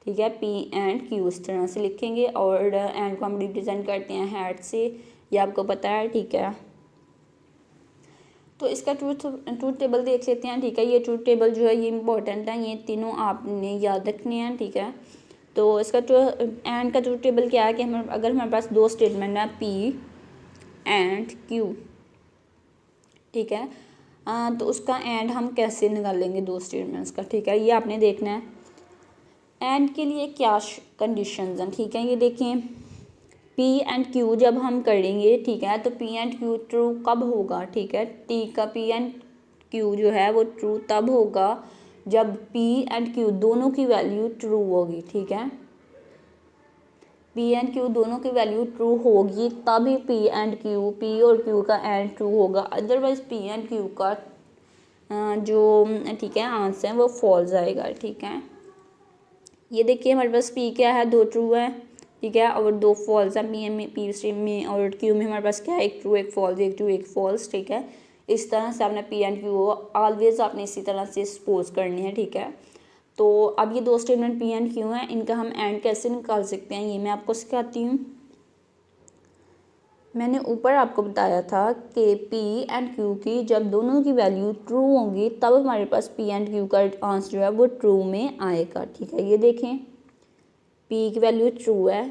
ठीक है, पी एंड क्यू इस तरह से लिखेंगे, और एंड को हम रिप्रेजेंट करते हैं हैट से, ये आपको पता है, ठीक है। तो इसका ट्रूथ टेबल देख लेते हैं, ठीक है। ये ट्रूथ टेबल जो है ये इंपॉर्टेंट है, ये तीनों आपने याद रखने हैं, ठीक है। तो इसका एंड का ट्रूथ टेबल क्या है कि हम अगर हमारे पास दो स्टेटमेंट है पी एंड क्यू, ठीक है, तो उसका एंड हम कैसे निकालेंगे दो स्टेटमेंट्स का, ठीक है, ये आपने देखना है। एंड के लिए क्या कंडीशंस हैं, ठीक है, ये देखें, पी एंड क्यू जब हम करेंगे, ठीक है, तो पी एंड क्यू ट्रू कब होगा, ठीक है, टी का पी एंड क्यू जो है वो ट्रू तब होगा जब पी एंड क्यू दोनों की वैल्यू ट्रू होगी, ठीक है। पी एंड क्यू दोनों की वैल्यू ट्रू होगी तभी पी एंड क्यू, पी और क्यू का एंड ट्रू होगा, अदरवाइज पी एंड क्यू का जो, ठीक है, आंसर है वो फॉल्स आएगा, ठीक है। ये देखिए हमारे पास पी क्या है, दो ट्रू है, ठीक है, और दो फॉल्स है, पी स्ट्रीम में और क्यू में हमारे पास क्या है, एक ट्रू एक फॉल्स, एक ट्रू एक फॉल्स, ठीक है। इस तरह से आपने पी एंड क्यू ऑलवेज आपने इसी तरह से सपोज करनी है, ठीक है। तो अब ये दो स्टेटमेंट पी एंड क्यू हैं, इनका हम एंड कैसे निकाल सकते हैं ये मैं आपको सिखाती हूँ। मैंने ऊपर आपको बताया था कि पी एंड क्यू की जब दोनों की वैल्यू ट्रू होंगी तब हमारे पास पी एंड क्यू का आंसर जो है वो ट्रू में आएगा, ठीक है। ये देखें, पी की वैल्यू ट्रू है,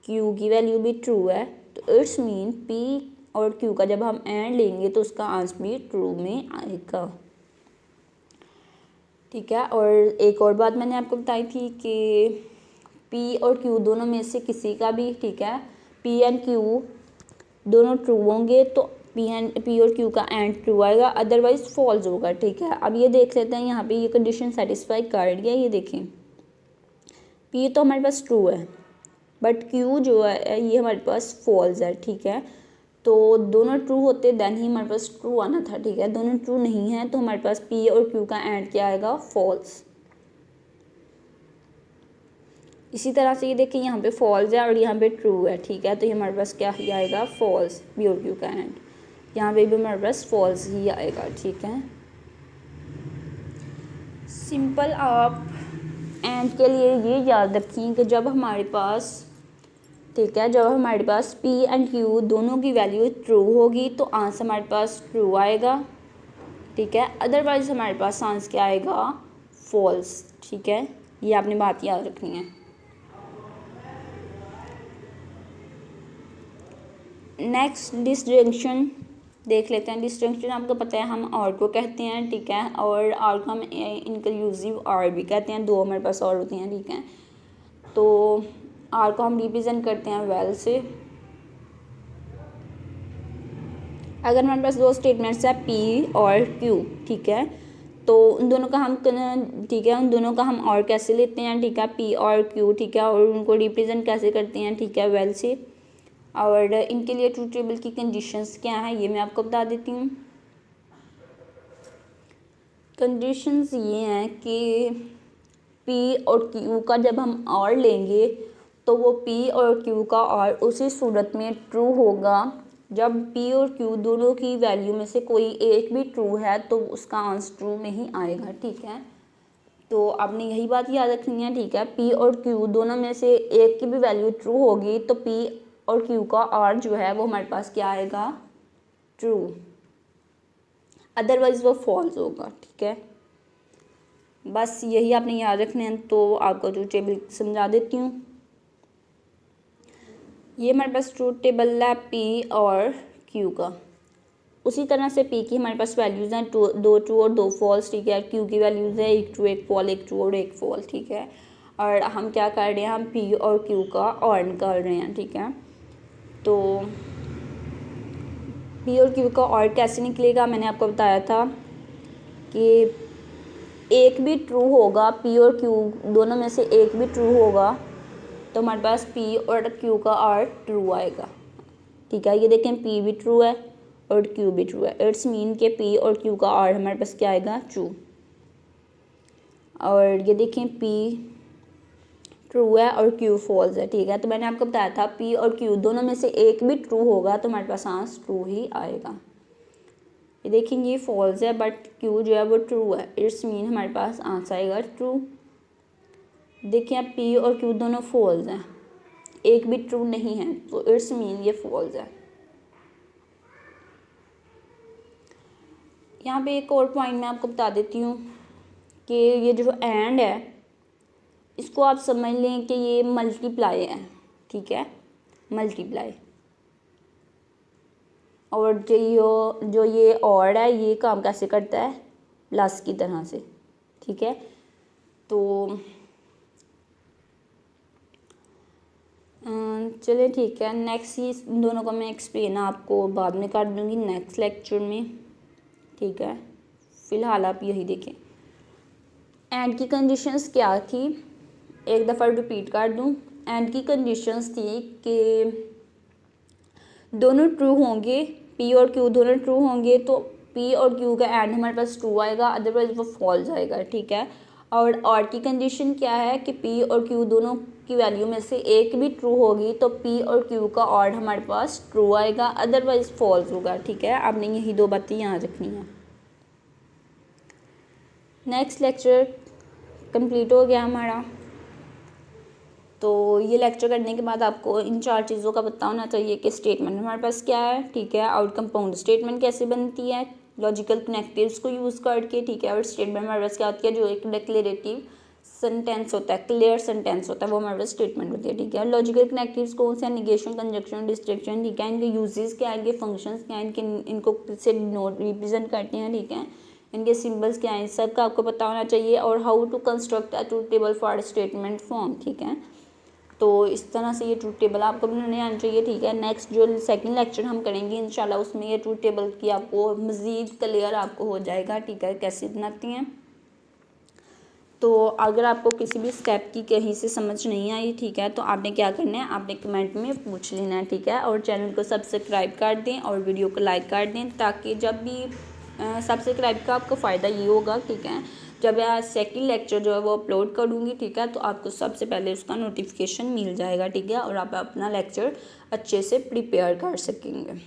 क्यू की वैल्यू भी ट्रू है, तो इट्स मीन पी और क्यू का जब हम एंड लेंगे तो उसका आंसर भी ट्रू में आएगा, ठीक है। और एक और बात मैंने आपको बताई थी कि पी और क्यू दोनों में से किसी का भी, ठीक है, पी एंड क्यू दोनों ट्रू होंगे तो पी और क्यू का एंड ट्रू आएगा, अदरवाइज फॉल्स होगा, ठीक है। अब ये देख लेते हैं यहाँ पे ये कंडीशन सेटिस्फाई कर गया, ये देखें, पी तो हमारे पास ट्रू है बट क्यू जो है ये हमारे पास फॉल्स है, ठीक है। तो दोनों ट्रू होते देन ही हमारे पास ट्रू आना था, ठीक है, दोनों ट्रू नहीं है तो हमारे पास पी और क्यू का एंड क्या आएगा, फॉल्स। इसी तरह से ये देखिए यहाँ पे फॉल्स है और यहाँ पे ट्रू है, ठीक है, तो ये हमारे पास क्या ही आएगा, फॉल्स, पी और क्यू का एंड, यहाँ पे भी हमारे पास फॉल्स ही आएगा, ठीक है। सिंपल आप एंड के लिए ये याद रखिए कि जब हमारे पास, ठीक है, जब हमारे पास पी एंड क्यू दोनों की वैल्यू ट्रू होगी तो आंसर हमारे पास ट्रू आएगा, ठीक है, अदरवाइज हमारे पास आंसर क्या आएगा, फॉल्स, ठीक है। ये आपने बात याद रखनी है। नेक्स्ट डिसजंक्शन देख लेते हैं। डिसजंक्शन आपको पता है हम और को कहते हैं, ठीक है, और और को हम इंक्लूसिव और भी कहते हैं, दो हमारे पास और होती हैं, ठीक है। तो आर को हम रिप्रेजेंट करते हैं वेल से। अगर हमारे पास दो स्टेटमेंट्स है पी और क्यू, ठीक है, तो उन दोनों का हम, ठीक है, उन दोनों का हम और कैसे लेते हैं, ठीक है, पी और क्यू, ठीक है, और उनको रिप्रेजेंट कैसे करते हैं, ठीक है, वेल से। और इनके लिए ट्रूथ टेबल की कंडीशंस क्या हैं ये मैं आपको बता देती हूँ। कंडीशंस ये हैं कि पी और क्यू का जब हम और लेंगे तो वो पी और क्यू का और उसी सूरत में ट्रू होगा जब पी और क्यू दोनों की वैल्यू में से कोई एक भी ट्रू है तो उसका आंसर ट्रू नहीं आएगा, ठीक है। तो आपने यही बात याद रखनी है, ठीक है, पी और क्यू दोनों में से एक की भी वैल्यू ट्रू होगी तो पी और क्यू का आर जो है वो हमारे पास क्या आएगा, ट्रू, अदरवाइज वो फॉल्स होगा। ठीक है, बस यही आपने याद रखना है। तो आपको ट्रूथ टेबल समझा देती हूँ। ये हमारे पास ट्रूथ टेबल है पी और क्यू का। उसी तरह से पी की हमारे पास वैल्यूज़ हैं दो ट्रू और दो फॉल्स। ठीक है, क्यू की वैल्यूज़ है एक ट्रू एक फॉल, एक ट्रू और एक फॉल। ठीक है, और हम क्या कर रहे हैं, हम पी और क्यू का और निकाल रहे हैं। ठीक है, तो पी और क्यू का और कैसे निकलेगा, मैंने आपको बताया था कि एक भी ट्रू होगा, पी और क्यू दोनों में से एक भी ट्रू होगा तो हमारे पास पी और क्यू का आर ट्रू आएगा। ठीक है, ये देखें पी भी ट्रू है और क्यू भी ट्रू है। इट्स मीन के पी और क्यू का आर हमारे पास क्या आएगा, ट्रू। और ये देखें पी ट्रू है और क्यू फॉल्स है। ठीक है, तो मैंने आपको बताया था पी और क्यू दोनों में से एक भी ट्रू होगा तो हमारे पास आंसर ट्रू ही आएगा। ये देखेंगे ये फॉल्स है बट क्यू जो है वो ट्रू है, इट्स मीन हमारे पास आंसर आएगा ट्रू। देखिए अब पी और क्यू दोनों फॉल्स हैं, एक भी ट्रू नहीं है तो इट्स मीन ये फॉल्स है। यहाँ पे एक और पॉइंट मैं आपको बता देती हूँ कि ये जो एंड है इसको आप समझ लें कि ये मल्टीप्लाई है। ठीक है, मल्टीप्लाई। और जो ये और है ये काम कैसे करता है, प्लस की तरह से। ठीक है, तो चलिए ठीक है, नेक्स्ट ही इन दोनों को मैं एक्सप्लेन आपको बाद में कर दूँगी नेक्स्ट लेक्चर में। ठीक है, फ़िलहाल आप यही देखें। एंड की कंडीशंस क्या थी, एक दफ़ा रिपीट कर दूँ। एंड की कंडीशंस थी कि दोनों ट्रू होंगे, पी और क्यू दोनों ट्रू होंगे तो पी और क्यू का एंड हमारे पास ट्रू आएगा, अदरवाइज वो फॉल्स आएगा। ठीक है, और की कंडीशन क्या है कि पी और क्यू दोनों की वैल्यू में से एक भी ट्रू होगी तो पी और क्यू का और हमारे पास ट्रू आएगा, अदरवाइज फॉल्स होगा। ठीक है, आपने यही दो बातें यहाँ रखनी है। नेक्स्ट लेक्चर कंप्लीट हो गया हमारा। तो ये लेक्चर करने के बाद आपको इन चार चीज़ों का पता होना चाहिए कि स्टेटमेंट हमारे पास क्या है। ठीक है, और कंपाउंड स्टेटमेंट कैसे बनती है लॉजिकल कनेक्टिव्स को यूज़ करके। ठीक है, और स्टेटमेंट हमारे पास क्या होती है, जो एक डिक्लेरेटिव सेंटेंस होता है, क्लियर सेंटेंस होता है, वो हमारे पास स्टेटमेंट होती है। ठीक है, लॉजिकल कनेक्टिव्स कौन से, निगेशन, कंजक्शन, डिस्ट्रक्शन। ठीक है, इनके यूजेस क्या है, इनके फंक्शंस क्या है, इनको किससे नोट रिप्रेजेंट करते हैं। ठीक है, इनके सिंबल्स क्या हैं, सब का आपको पता होना चाहिए। और how to construct a truth table for statement form. ठीक है, तो इस तरह से ये ट्रूथ टेबल आपको बनाने आना चाहिए। ठीक है, नेक्स्ट जो सेकंड लेक्चर हम करेंगे इंशाल्लाह उसमें ये ट्रूथ टेबल की आपको मज़ीद क्लियर आपको हो जाएगा। ठीक है, कैसे बनाती हैं। तो अगर आपको किसी भी स्टेप की कहीं से समझ नहीं आई, ठीक है, तो आपने क्या करना है, आपने कमेंट में पूछ लेना है। ठीक है, और चैनल को सब्सक्राइब कर दें और वीडियो को लाइक कर दें, ताकि जब भी सब्सक्राइब का आपको फ़ायदा ये होगा। ठीक है, जब मैं सेकंड लेक्चर जो है वो अपलोड करूँगी, ठीक है, तो आपको सबसे पहले उसका नोटिफिकेशन मिल जाएगा। ठीक है, और आप अपना लेक्चर अच्छे से प्रिपेयर कर सकेंगे।